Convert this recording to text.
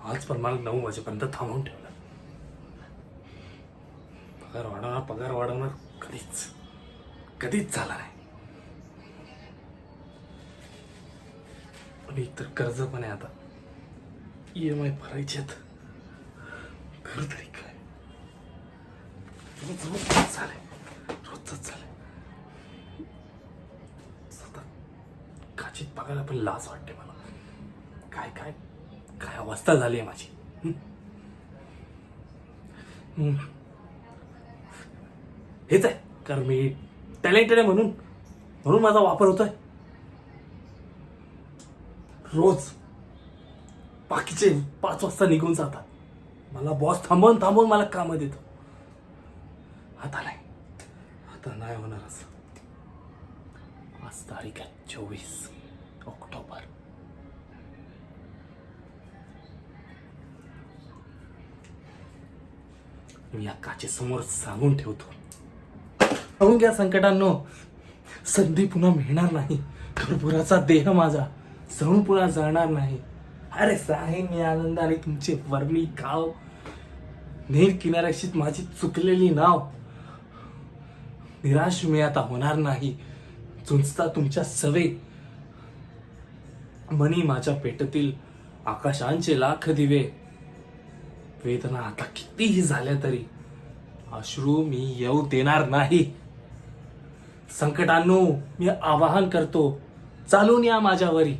आज पण मला 9 वाजेपर्यंत थांबवून ठेवलं. पगार वाढवणार कधीच झाला नाही. आणि इतर कर्ज पण आहे. आता EMI भरायचे आहेत. घर तरी काय रोजच झालंय. काचित बघायला पण लाज वाटते मला. काय काय काय अवस्था झाली आहे माझी. हेच आहे कारण मी टॅलेंटेड आहे म्हणून माझा वापर होतोय. रोज बाकीचे 5 वाजता निघून जातात. मला बॉस थांबवून मला काम देतो. आता नाही होणार असं. आज तारीख आहे 24 ऑक्टोबर. मी या काचेसमोर सांगून ठेवतो. पाहून घ्या संकटांनो, संधी पुन्हा मिळणार नाही. कर्पूराचा देह माझा सळून पुन्हा जळणार नाही. अरे साहेब, मी आनंदाने तुमचे वर्णी गाव, नीर किनाऱ्याशी माझी चुकलेली नाव. निराश मी आता होणार नाही. चुंचता तुमच्या सवे मनी माझ्या पेटतील आकाशांचे लाख दिवे. वेदना आता कितीही झाल्या तरी अश्रू मी येऊ देणार नाही. संकटांनो, मी आवाहन करतो, चालून या माझ्यावरी.